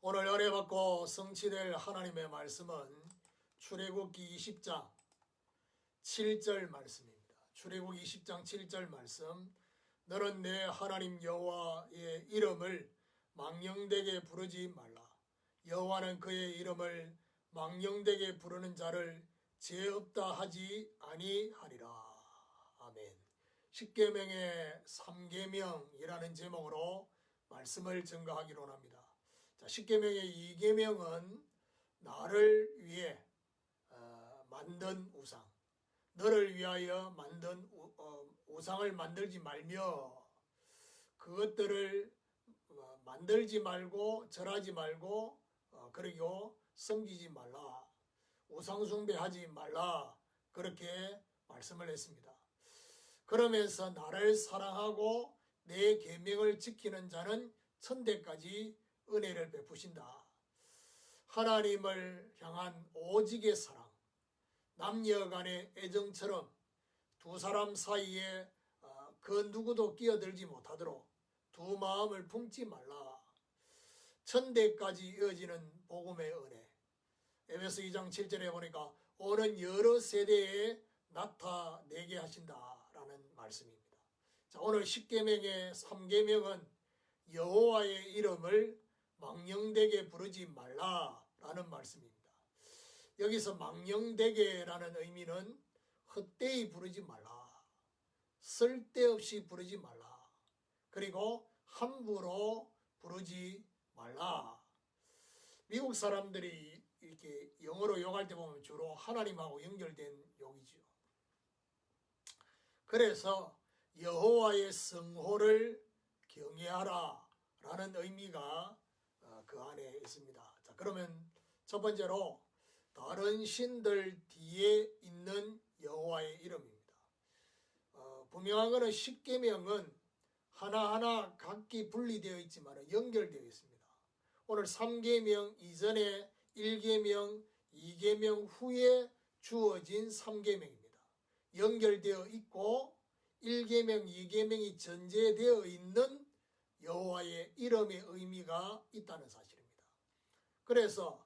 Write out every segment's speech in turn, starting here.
오늘 은혜 받고 성취될 하나님의 말씀은 출애굽기 20장 7절 말씀입니다. 출애굽기 20장 7절 말씀. 너는 내 하나님 여호와의 이름을 망령되게 부르지 말라. 여호와는 그의 이름을 망령되게 부르는 자를 죄 없다 하지 아니하리라. 아멘. 십계명의 3계명이라는 제목으로 말씀을 증거하기로 합니다. 자, 십계명의 2계명은 나를 위해 만든 우상, 너를 위하여 만든 우상을 만들지 말며 그것들을 만들지 말고 절하지 말고 그리고 섬기지 말라, 우상 숭배하지 말라, 그렇게 말씀을 했습니다. 그러면서 나를 사랑하고 내 계명을 지키는 자는 천대까지 은혜를 베푸신다. 하나님을 향한 오직의 사랑, 남녀 간의 애정처럼 두 사람 사이에 그 누구도 끼어들지 못하도록 두 마음을 품지 말라. 천대까지 이어지는 복음의 은혜. 에베소 2장 7절에 보니까 오는 여러 세대에 나타내게 하신다라는 말씀입니다. 자, 오늘 10계명의 3계명은 여호와의 이름을 망령되게 부르지 말라라는 말씀입니다. 여기서 망령되게라는 의미는 헛되이 부르지 말라, 쓸데없이 부르지 말라, 그리고 함부로 부르지 말라. 미국 사람들이 이렇게 영어로 욕할 때 보면 주로 하나님하고 연결된 욕이죠. 그래서 여호와의 성호를 경외하라 라는 의미가 그 안에 있습니다. 자, 그러면 첫 번째로 다른 신들 뒤에 있는 여호와의 이름입니다. 분명한 것은 십계명은 하나하나 각기 분리되어 있지만 연결되어 있습니다. 오늘 3계명 이전에 1계명, 2계명 후에 주어진 3계명입니다. 연결되어 있고 1계명, 2계명이 전제되어 있는 여호와의 이름의 의미가 있다는 사실입니다. 그래서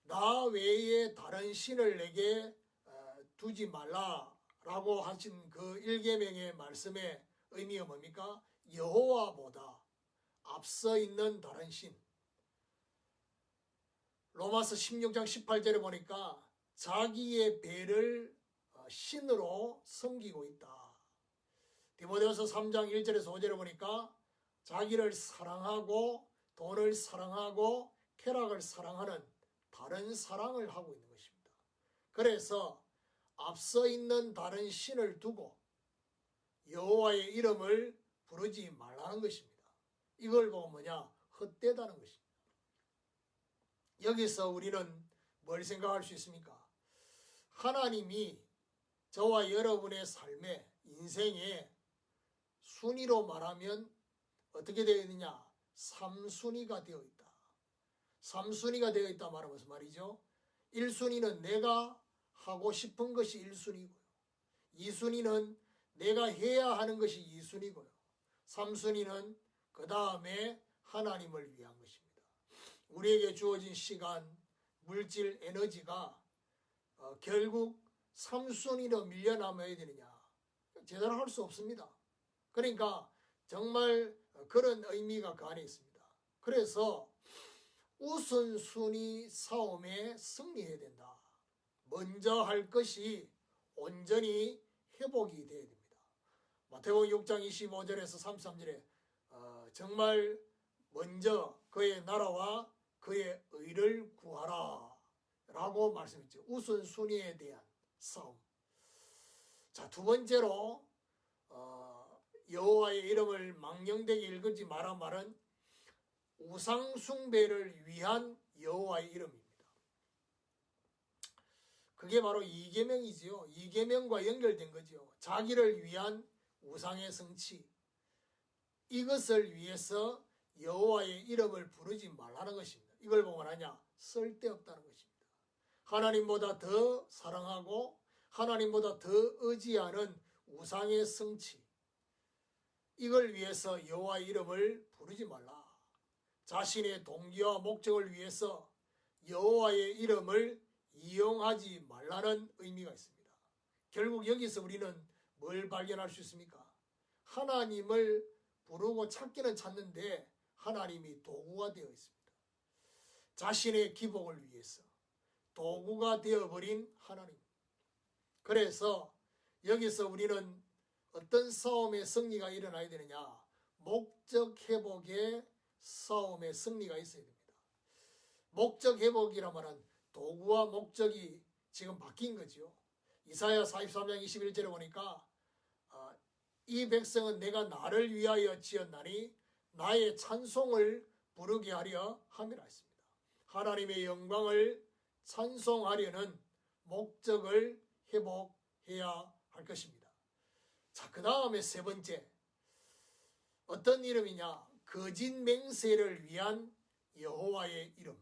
나 외에 다른 신을 내게 두지 말라라고 하신 그 1계명의 말씀의 의미가 뭡니까? 여호와보다 앞서 있는 다른 신. 로마서 16장 18절에 보니까 자기의 배를 신으로 섬기고 있다. 디모데후서 3장 1절에서 5절에 보니까 자기를 사랑하고 돈을 사랑하고 쾌락을 사랑하는 다른 사랑을 하고 있는 것입니다. 그래서 앞서 있는 다른 신을 두고 여호와의 이름을 부르지 말라는 것입니다. 이걸 보면 뭐냐? 헛되다는 것입니다. 여기서 우리는 뭘 생각할 수 있습니까? 하나님이 저와 여러분의 삶에, 인생에 순위로 말하면 어떻게 되어 있느냐? 3순위가 되어 있다. 3순위가 되어 있다 말하면 무슨 말이죠? 1순위는 내가 하고 싶은 것이 1순위고요. 2순위는 내가 해야 하는 것이 2순위고요. 3순위는 그 다음에 하나님을 위한 것입니다. 우리에게 주어진 시간, 물질, 에너지가 결국 3순위로 밀려남아야 되느냐? 제대로 할 수 없습니다. 그러니까 정말 그런 의미가 그 안에 있습니다. 그래서 우선순위 싸움에 승리해야 된다. 먼저 할 것이 온전히 회복이 되어야 됩니다. 마태복음 6장 25절에서 33절에 정말 먼저 그의 나라와 그의 의를 구하라 라고 말씀했죠. 우선순위에 대한 싸움. 자, 두 번째로 여호와의 이름을 망령되게 읽지 마라 말은 우상 숭배를 위한 여호와의 이름입니다. 그게 바로 2계명이지요. 2계명과 연결된 거죠. 자기를 위한 우상의 성취. 이것을 위해서 여호와의 이름을 부르지 말라는 것입니다. 이걸 보면 하냐? 쓸데없다는 것입니다. 하나님보다 더 사랑하고 하나님보다 더 의지하는 우상의 성취. 이걸 위해서 여호와의 이름을 부르지 말라. 자신의 동기와 목적을 위해서 여호와의 이름을 이용하지 말라는 의미가 있습니다. 결국 여기서 우리는 뭘 발견할 수 있습니까? 하나님을 부르고 찾기는 찾는데 하나님이 도구가 되어 있습니다. 자신의 기복을 위해서 도구가 되어버린 하나님. 그래서 여기서 우리는 어떤 싸움의 승리가 일어나야 되느냐? 목적 회복의 싸움의 승리가 있어야 됩니다. 목적 회복이라 말은 도구와 목적이 지금 바뀐 거죠. 이사야 43장 21절에 보니까 이 백성은 내가 나를 위하여 지었나니 나의 찬송을 부르게 하려 함이라 했습니다. 하나님의 영광을 찬송하려는 목적을 회복해야 할 것입니다. 자, 그 다음에 세 번째, 어떤 이름이냐? 거짓 맹세를 위한 여호와의 이름.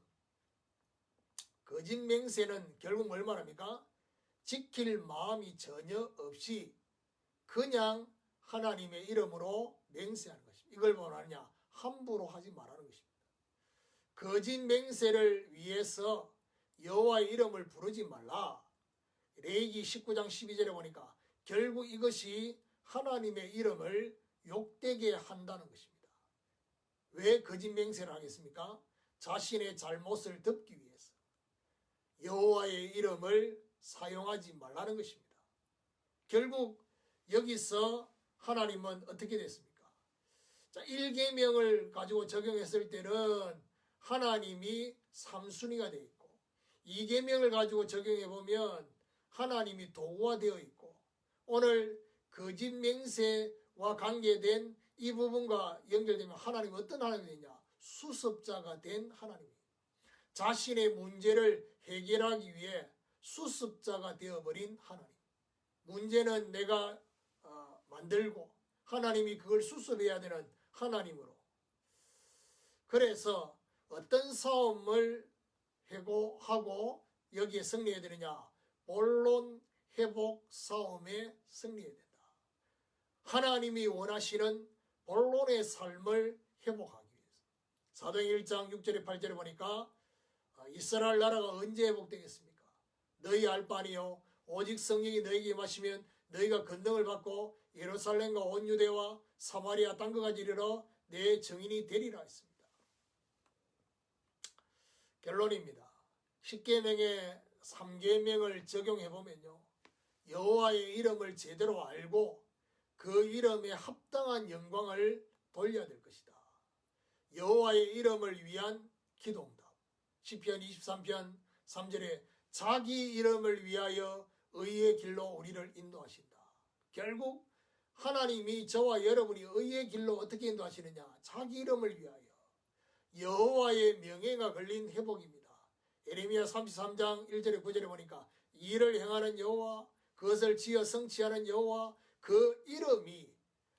거짓 맹세는 결국 뭘 말합니까? 지킬 마음이 전혀 없이 그냥 하나님의 이름으로 맹세하는 것입니다. 이걸 뭐라 하느냐? 함부로 하지 말라는 것입니다. 거짓 맹세를 위해서 여호와의 이름을 부르지 말라. 레위기 19장 12절에 보니까 결국 이것이 하나님의 이름을 욕되게 한다는 것입니다. 왜 거짓 맹세를 하겠습니까? 자신의 잘못을 덮기 위해서 여호와의 이름을 사용하지 말라는 것입니다. 결국 여기서 하나님은 어떻게 됐습니까? 자, 1계명을 가지고 적용했을 때는 하나님이 3순위가 되어 있고 2계명을 가지고 적용해 보면 하나님이 도구가 되어 있고 오늘 거짓 맹세와 관계된 이 부분과 연결되면 하나님은 어떤 하나님이 되냐? 수습자가 된 하나님이 자신의 문제를 해결하기 위해 수습자가 되어버린 하나님. 문제는 내가 만들고 하나님이 그걸 수습해야 되는 하나님으로. 그래서 어떤 싸움을 하고 여기에 승리해야 되느냐? 본론 회복 싸움에 승리해야 된다. 하나님이 원하시는 본론의 삶을 회복하기 위해서. 사도행 1장 6절에 8절에 보니까 이스라엘 나라가 언제 회복되겠습니까? 너희 알 바 아니요 오직 성령이 너희에게 임하시면 너희가 권능을 받고 예루살렘과 온 유대와 사마리아 땅끝까지 이르러 내 증인이 되리라 했습니다. 결론입니다. 10계명의 3계명을 적용해 보면요. 여호와의 이름을 제대로 알고 그 이름에 합당한 영광을 돌려야 될 것이다. 여호와의 이름을 위한 기도응답. 시편 23편 3절에 자기 이름을 위하여 의의 길로 우리를 인도하신다. 결국 하나님이 저와 여러분이 의의 길로 어떻게 인도하시느냐? 자기 이름을 위하여. 여호와의 명예가 걸린 회복입니다. 예레미야 33장 1절에 9절에 보니까 일을 행하는 여호와, 그것을 지어 성취하는 여호와, 그 이름이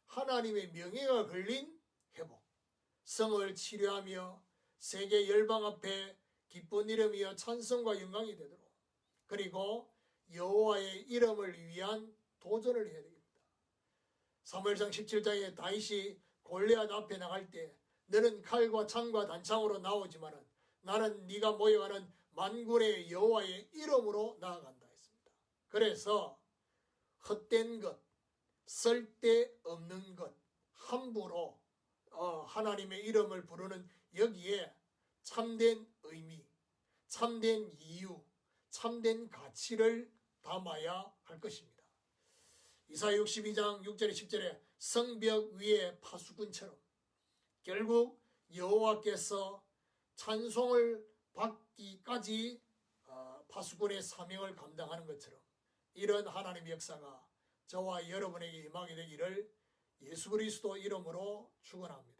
하나님의 명예가 걸린 회복. 성을 치료하며 세계 열방 앞에 기쁜 이름이여 찬송과 영광이 되도록. 그리고 여호와의 이름을 위한 도전을 해야 됩니다. 사무엘상 17장에 다윗이 골리앗 앞에 나갈 때 너는 칼과 창과 단창으로 나오지만은 나는 네가 모여가는 만군의 여호와의 이름으로 나아간다 했습니다. 그래서 헛된 것, 쓸데없는 것, 함부로 하나님의 이름을 부르는 여기에 참된 의미, 참된 이유, 참된 가치를 담아야 할 것입니다. 이사야 62장 6절에 10절에 성벽 위에 파수꾼처럼 결국 여호와께서 찬송을 받기까지 파수꾼의 사명을 감당하는 것처럼 이런 하나님의 역사가 저와 여러분에게 임하게 되기를 예수 그리스도 이름으로 축원합니다.